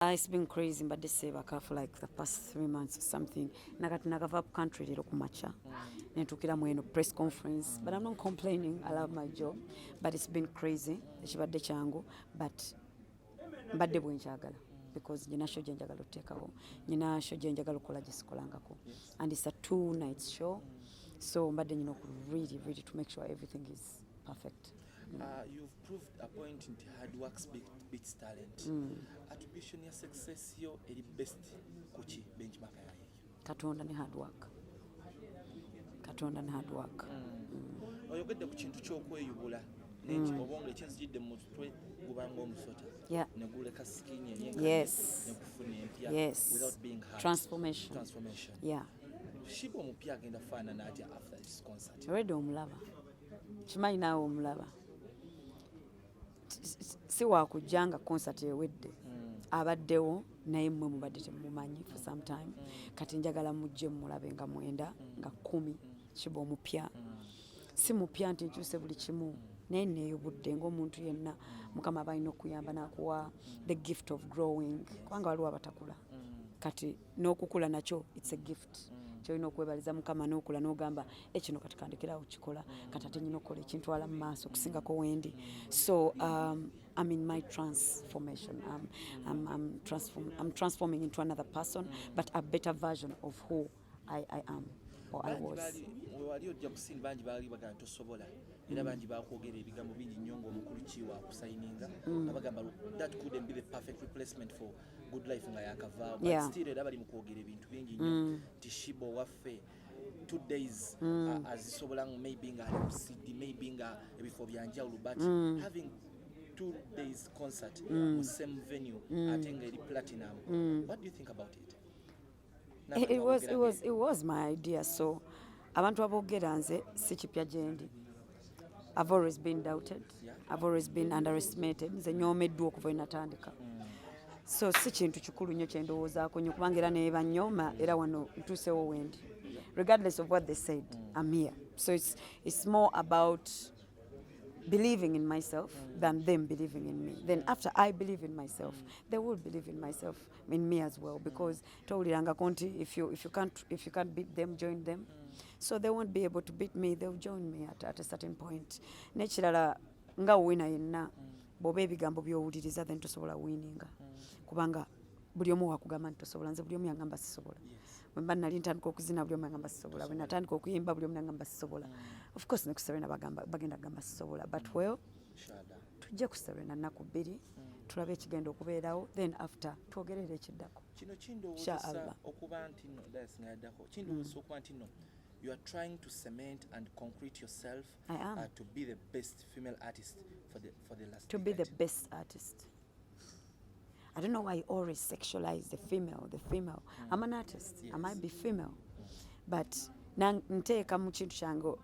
It's been crazy, but they say for like the past 3 months or something. Nakati nakava up country lero kumacha. Netukira mweno press conference, but I'm not complaining. I love my job, but it's been crazy. Ekibadde kyangu, but mbadde bwenjagala because nyina show gyenjagala oteekawo. Nyina show gyenjagala okola gyesikolangako. And it's a 2-night show, so mbadde nyina really to make sure everything is perfect. You've proved a point in hard work beats talent. Attribution ya success yo eri best kuchi benchmark yayo. Katonda ne hard work. Oyogedde ku kintu ky'okweyubula n'eki obonge ekinzijidde mu mutwe gubanga omusota ne guleka skin yenyenga ne kufuna empya without being hurt. Transformation. Yeah. Sheebah omupya agenda faanana atya after this concert? Already omulaba. Kimanyi naawe omulaba. Si wakujjanga concert ewedde. Abaddewo naye mmwe mubadde temumanyi for some time. Kati njagala mujje mulabe nga 9 nga 10 Sheebah omupya. Si mupya nti nkyuse buli kimu. Naye neeyubudde ng'omuntu yenna Mukama balina okuyamba n'akuwa the gift of growing. Kubanga waliwo abatakula. Kati n'okukula nakyo it's a gift. Kyolina okwebaliza Mukama n'okula n'ogamba ekino kati kandekerawo kikola kati ate nyina okukola ekintwala mu maaso okusingako wendi. So I'm in my transformation. I'm transforming into another person, but a better version of who I am or I was. Wali ojja kusin bangi baali bagamba tosobola era bangi bakwogera ebigambo bingi nnyo ng'omukulu kiwa kusayininga abagamba that couldn't be the perfect replacement for good life nga yakavaawo but still era bali mu kwogera ebintu bingi nnyo nti Sheebah waffe 2 days azisobola maybe nga ali CD maybe nga ebifo byanjawulo but having 2 days concert mu same venue ate nga eri platinum. What do you think about it? It was my idea. So abantu aboogera nze si kipya gyendi. I've always been doubted. I've always been underestimated. Nze nyoomeddwa okuva enatandika. So si kintu kikulu nnyo kye ndowoozaako nnyo kubanga era ne banyooma era wano ntuusewo wendi. Regardless of what they said, I'm here. So it's more about believing in myself than them believing in me. Then after I believe in myself, they will believe in me as well, because towuliranga konti if you can't beat them, join them. So they won't be able to beat me, they'll join me at a certain point. Nekirala nga wina yenna bw'oba ebigambo by'owuliriza then tosobola winninga kubanga buli omu wakugamba nti tosobola, nze buli omu yangamba sisobola. Bwe mba nali ntandika okuzina buli omu yangamba sisobola, bwe natandika okuyimba buli omu yangamba sisobola. Of course ne ku Serena bagenda kugamba sisobola, but well tujje ku Serena nnaku 2 tulabe ekigenda okubeerawo then after twogerere ekiddako. Kino kindowooza okuba nti nno dasingaddako kindowooza okuba nti nno you are trying to cement and concrete yourself to be the best female artist for the last to decade. Be the best artist. I don't know why you always sexualize the female. I'm an artist. Yes. I might be female. But nteeka mu kintu kyange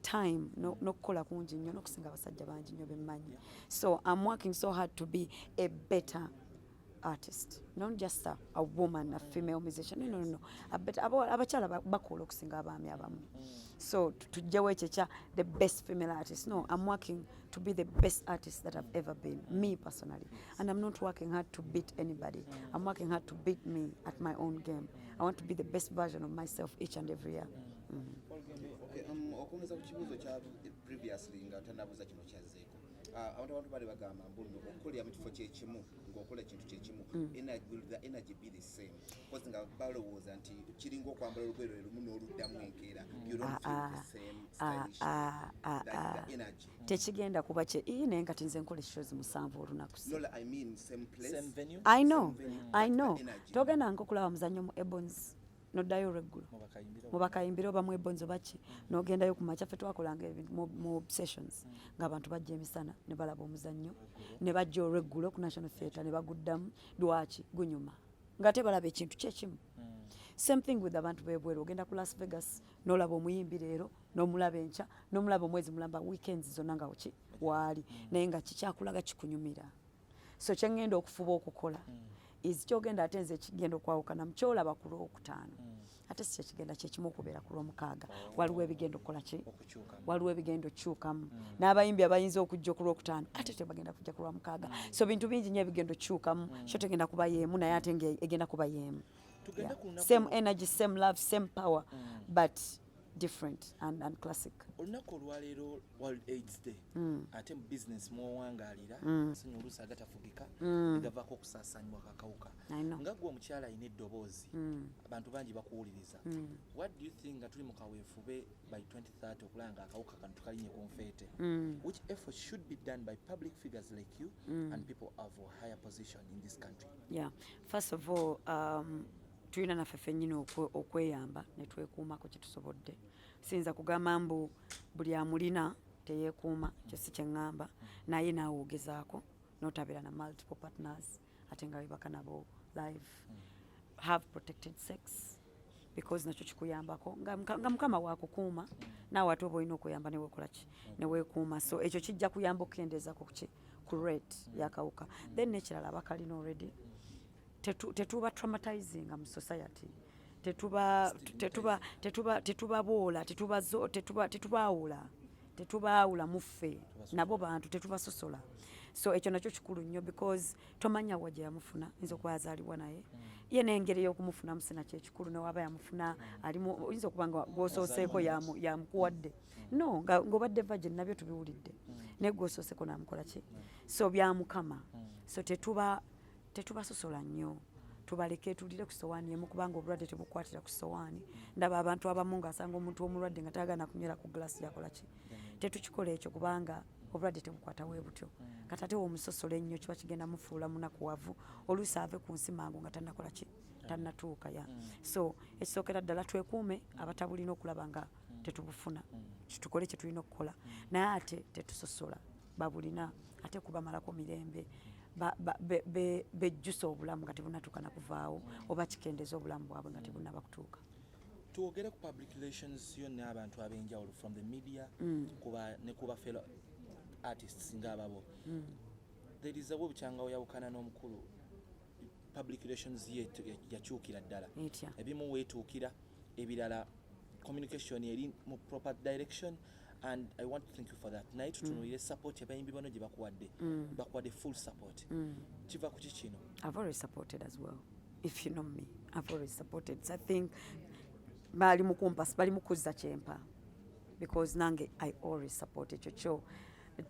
time n'okukola kungi nnyo n'okusinga abasajja bangi nnyo bemmanyi. So I'm working so hard to be a better artist, not just a woman, a female musician. No. Abakyala bakola okusinga abaami abamu. So tujjawo ekyo the best female artist. No, I'm working to be the best artist that I've ever been, me personally. And I'm not working hard to beat anybody. I'm working hard to beat me at my own game. I want to be the best version of myself each and every year. Okumeza ku kibuuzo kya previously nga tanabuuza kino kyazzeeko. Abantu bali bagamba mbu okukolera mu kifo kyekimu ng'okola ekintu kyekimu will the energy be the same? Because nga balowooza nti kiringa okwambala olugoye lumu n'oluddamu enkeera. You don't feel the same stylish like the energy. Tekigenda kuba kye naye kati nze nkola shows 7 olunaku. No, I mean same place. Same venue? I know. Togenda nkokulaba muzannyo mu Ebons. Noddayo regulo mu bakayimbiro oba mu Ebonzo baki n'ogendayo ku makya ffe twakolanga ebintu mu sessions ng'abantu bajja emisana ne balaba omuzannyo ne bajja olweggulo ku National Theatre ne baguddamu lwaki gunyuma ng'ate balaba ekintu kyekimu. Same thing with abantu b'ebweru. Ogenda ku Las Vegas n'olaba omuyimbi leero n'omulaba enkya n'omulaba omwezi mulamba weekends zonna nga waali naye nga kikyakulaga kikunyumira. So kyengenda okufuba okukola is kyogenda ate nze kigenda okwawukana mu kyolaba ku Lwokutaano ate si kyekigenda kyekimu okubeera ku lwomukaaga waliwo ebigenda okukola ki waliwo ebigenda okyukamu n'abayimbi abayinza okujja ku lwokutaano ate tebagenda kujja ku lwomukaaga so bintu bingi nnyo ebigenda okyukamu kyo tegenda kuba yeemu naye ate egenda kuba yeemu same energy same love same power but different and classic. Olunaku olwaleero World AIDS Day ate mu business mwowangaalira asenyu oluusi agatafugika egavaako okusaasaanyibwa kakawuka nga gwe omukyala alina eddoboozi abantu bangi bakuwuliriza what do you think nga tuli mu kaweefube by 2030 okulaba nga akawuka kano tukalinye ku nfeete which effort should be done by public figures like you and people of a higher position in this country? Yeah, first of all tulina naffe ffennyini okweyamba ne twekuumako kye tusobodde siyinza kugamba mbu buli amulina teyeekuuma kyo si kye ŋŋamba naye naawe ogezaako n'otabeera na multiple partners ate nga webaka nabo live have protected sex because nakyo kikuyambako nga mukama waakukuuma naawe ate oba olina okuyamba neweekola ki neweekuuma so ekyo kijja kuyamba okukendeezako ku rate y'akawuka then nekirala abakalina already tetuba traumatizing mu society tetubaboola tetubaawula muffe nabo bantu tetubasosola so ekyo nakyo kikulu nnyo because tomanya wa gye yamufuna yinza okuba yazaalibwa naye ye n'engeri y'okumufunamu sinakyo ekikulu newaaba yamufuna oyinza okuba nga gwosooseeko yamukuwadde no ng'obadde virgin nabyo tubiwulidde naye gwosooseeko namukola ki so byamukama so tetubasosola nnyo tubaleke tulire ku sowaani emu kubanga obulwadde tebukwatira ku sowaani ndaba abantu abamu ng'asanga omuntu omulwadde nga tagaana kunywera ku glassi yakola ki tetukikola ekyo kubanga obulwadde tebukwata bwe butyo kati ate womusosola ennyo kiba kigenda mufuula munakuwavu oluusi ave ku nsi mangu nga tannakola ki tannatuuka ya so ekisookera ddala twekuume abatabulina okulaba nga tetubufuna tukole kye tulina okukola naye ate tetusosola babulina ate kubamalako mirembe bejjusa obulamu nga tebunatuuka na kuvaawo oba kikendeeza obulamu bwabwe nga tebunaba kutuuka. Twogere ku public relations yonna abantu ab'enjawulo from the media ne kuba fellow artists ng'ababo there is a bukyanga oyawukana n'omukulu public relations ye yakyukira ddala ebimu weetuukira ebirala communication eri mu proper direction and I want to thank you for that. Naye tutunuulire support abayimbi bano gye bakuwadde full support. Kiva ku kikino? I've always supported as well. If you know me, I've always supported. So I think bali mukumpas bali mukuzza kyempa because nange I always supported ekyo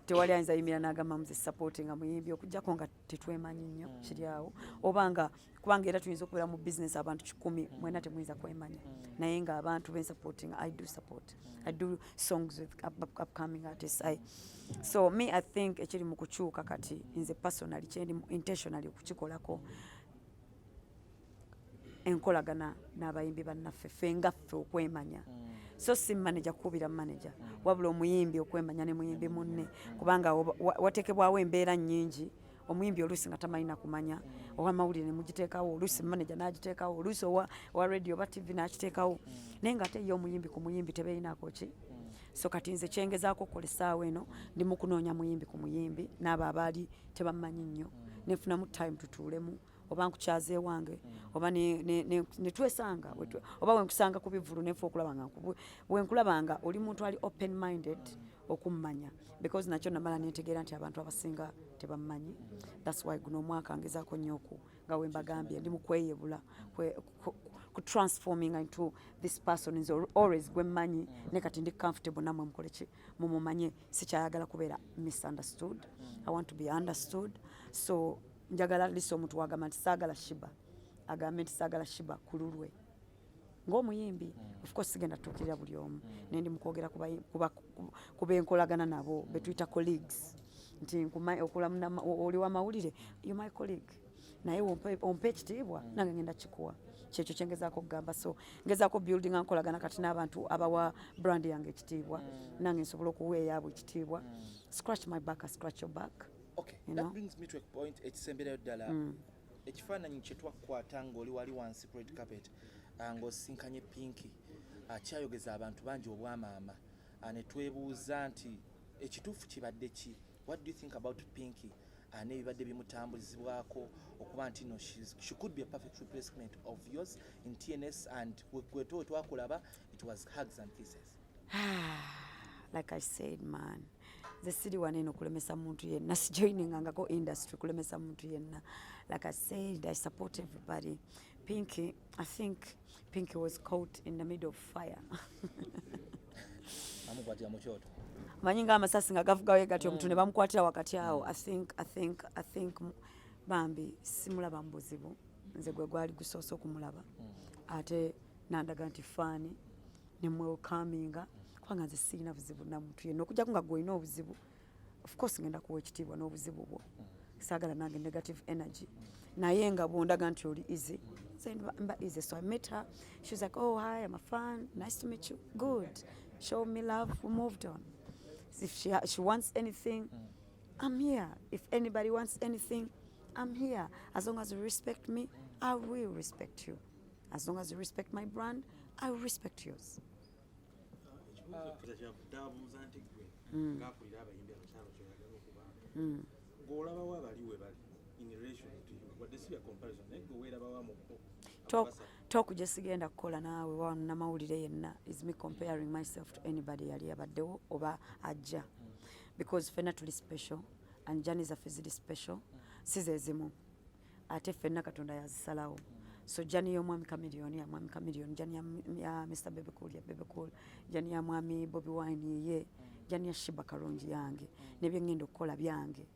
tewali ayinza yimira n'agamba Nze supporting Namuyimbi okujjako nga tetwemanyi nnyo kiri awo obanga kubanga era tuyinza okubeera mu business abantu 10 mwena temuyinza kwemanya naye nga abantu ben supporting I do support I do songs with upcoming artists so me I think ekiri mu kukyuka kati nze personally kyendi intentionally okukikolako enkolagana n'abayimbi bannaffe ffe ngaffe okwemanya so si manager kubira manager wabula omuyimbi okwemanya ne muyimbi munne kubanga watekebwawo embeera nnyingi omuyimbi oluusi nga tamanyi nakumanya owa mawulire ne mugiteekawo oluusi manager n'agiteekawo oluusi owa radio oba tv n'akiteekawo naye nga ate ye omuyimbi ku muyimbi tebeeyinaako ki so kati nze kyengezaako okukolesaawo eno ndi mu kunoonya muyimbi ku muyimbi n'abo abaali tebamanyi nnyo nefunamu time tutuulemu oba nkukyaze wange oba ne twesanga oba wenkusanga ku bivulu nefe okulabanga wenkulabanga oli muntu ali open minded okummanya because nakyo namala netegeera nti abantu abasinga tebammanyi that's why guno omwaka ngezaako nnyo nga wembagambye ndi mu kweyebula ku transforming into this person is always gwemmanyi ne kati ndi comfortable namwe mukole ki mumumanye sikyayagala kubeera misunderstood I want to be understood so njagala liso omuntu wagamba nti saagala Sheebah agambe nti saagala Sheebah ku lulwe ng'omuyimbi of course sigenda tuukirira buli omu naye ndi mukwogera kuba enkolagana nabo betuyita colleagues nti oli wa mawulire you my colleague naye ompe ekitiibwa nange ngenda kikuwa kyekyo kyengezaako okugamba so ngezaako building nkolagana kati n'abantu abawa brand yange ekitiibwa nange nsobola okuweeyaabwe ekitiibwa scratch my back I scratch your back. Okay, that brings me to a point ekisemberayo ddala ekifaananyi kye twakwata ng'oli wali wansi ku red carpet ng'osinkanye Pinky kyayogeza abantu bangi obwamaama ne twebuuza nti ekituufu kibadde ki what do you think about Pinky n'ebibadde bimutambuzibwako okuba nti no she could be a perfect replacement of yours in TNS, and we twakulaba it was hugs and kisses. Like I said, man, Nze Siliwano eno kulemesa muntu yenna, sijoiningangako industry kulemesa muntu yenna. Like I said, I support everybody. Pinky, I think Pinky was caught in the middle of fire. Amukwatira mu kyoto. Manyi nga amasasi nga gavugayo gatyo omuntu ne bamukwatira wakati awo. I think bambi simulaba mu buzibu, nze gwe gwali gusoose okumulaba. Ate nandaga nti faani ne mwelcominga kubanga nze sirina buzibu na muntu yenna okujjako nga gwolina obuzibu. Of course ngenda kuwa ekitiibwa n'obuzibu bwo, saagala nange negative energy, naye nga bwondaga nti oli easy, so mba easy. So I met her, she was like, oh hi, I'm a fan, nice to meet you, good, show me love, we moved on. If she wants anything, I'm here. If anybody wants anything, I'm here. As long as you respect me, I will respect you. As long as you respect my brand, I will respect yours. Talk gyesigenda kukola naawe wana mawulire yenna is me comparing myself to anybody yali abaddewo oba ajja, because fenna tuli special and journey zaffe ziri special, si ze zimu ate fenna Katonda yazisalawo. So journey y'omwami Chameleone ya mwami Chameleone, journey ya Mr. Bebe Cool ya Bebe Cool, journey ya mwami Bobby Wine ye, journey ya Sheebah Kalungi yange, nebyo ngenda okukola byange,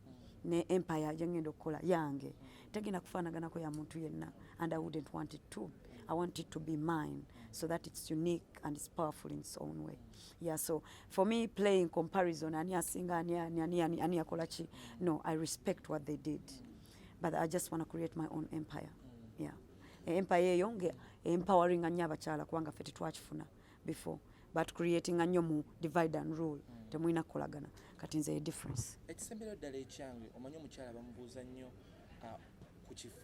ne empire gye ngenda okukola yange. Tegenda kufaanaganako ya muntu yenna, and I wouldn't want it to. I want it to be mine so that it's unique and it's powerful in its own way. Yeah, so for me playing comparison, ani asinga ani akola chi, no, I respect what they did, but I just want to create my own empire. Yeah. Empire yonge empowering anya abakyala kubanga ffe tetwakifuna before, but creating a nyomu divide and rule temulina kukolagana kati nze difference. Ekisembera ddala ekyange omanyi omukyala bamubuuza nnyo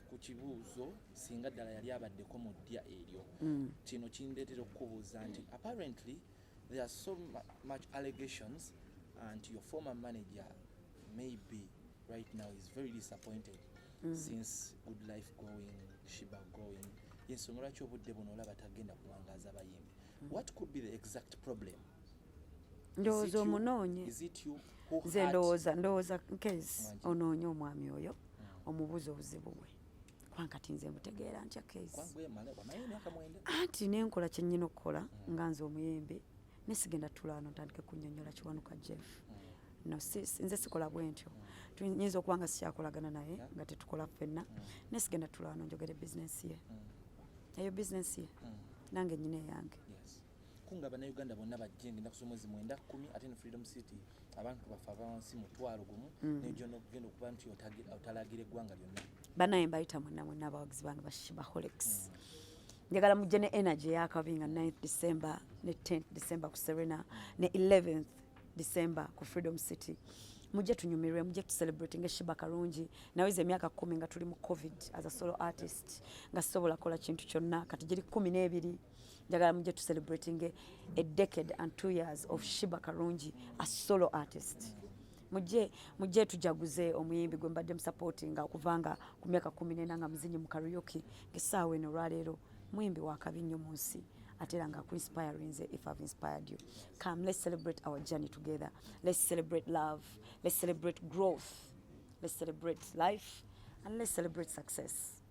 ku kibuuzo singa ddala yali abaddeko mu ddya eryo. Kino kindeetera okukubuuza nti apparently there are so much allegations and your former manager maybe right now is very disappointed since Good Life going, Sheebah going. Yensonga lwaki obudde buno olaba tagenda kuwangaaza abayimbi. What could be the exact problem? Ndowooza omunoonye. Is it you who nze ndowooza case onoonye omwami oyo omubuuza obuzibu bwe kubanga kati nze mbutegeera ntya case anti nenkola kye nnyina okukola nga nze omuyimbi nesigenda tulaano ntandike kunnyonnyola Kiwanuka Jeff. No, nze sikola bwe ntyo, tuyinza okuba nga sikyakolagana naye nga tetukola ffenna, nesigenda tulaano njogere bizinensi ye, eyo bizinensi ye nange nnyina eyange. Kunga bannayuganda bonna bajje ngenda kusoma mwezi 9-10 ate ne Freedom City abantu bafa abawansi mu 1,000 n'egyo n'okugenda okuba nti otalagire eggwanga lyonna. Banaye mbayita mwenna abawagizi bange ba Sheebaholics. Njagala mujje ne energy ey'akabi nga 9th December ne 10th December ku Serena ne 11th December ku Freedom City. Mujje tunyumirwe, mujje tucelebrating Sheebah Kalungi. Naweza emyaka 10 nga tuli mu COVID as a solo artist nga sobola kola kintu kyonna kati giri 12. Njagala mujje tucelebrating a decade and 2 years of Sheebah Kalungi as solo artist. Mujje tujaguze omuyimbi gwe mbadde musupportinga okuvanga ku myaka 14 nga muzinyi mu karaoke ngesaawa eno olwaleero muyimbi wakabi nnyo mu nsi ate era nga ku-inspiring nze if I've inspired you. Come, let's celebrate our journey together. Let's celebrate love. Let's celebrate growth. Let's celebrate life. And let's celebrate success.